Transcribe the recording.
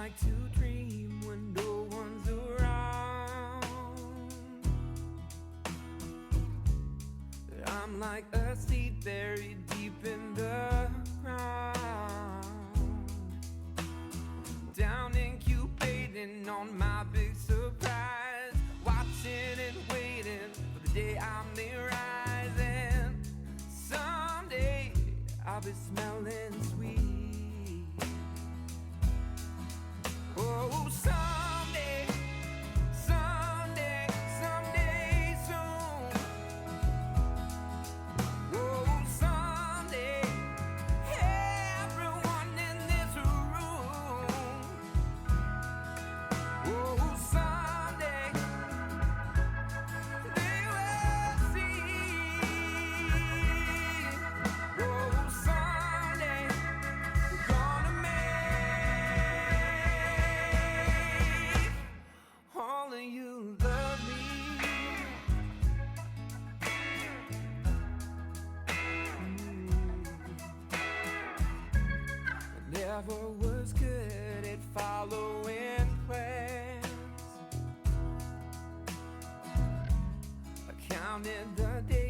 like to dream when no one's around. I'm like a seed buried deep in the ground, down incubating on my big surprise, watching and waiting for the day I may rise. And someday I'll be smelling sweet. Oh, someday, someday, someday soon. Oh, someday, everyone in this room. Oh, someday, they will see. Oh, someday, we're gonna make all of you love me. I never was good at following plans. I counted the days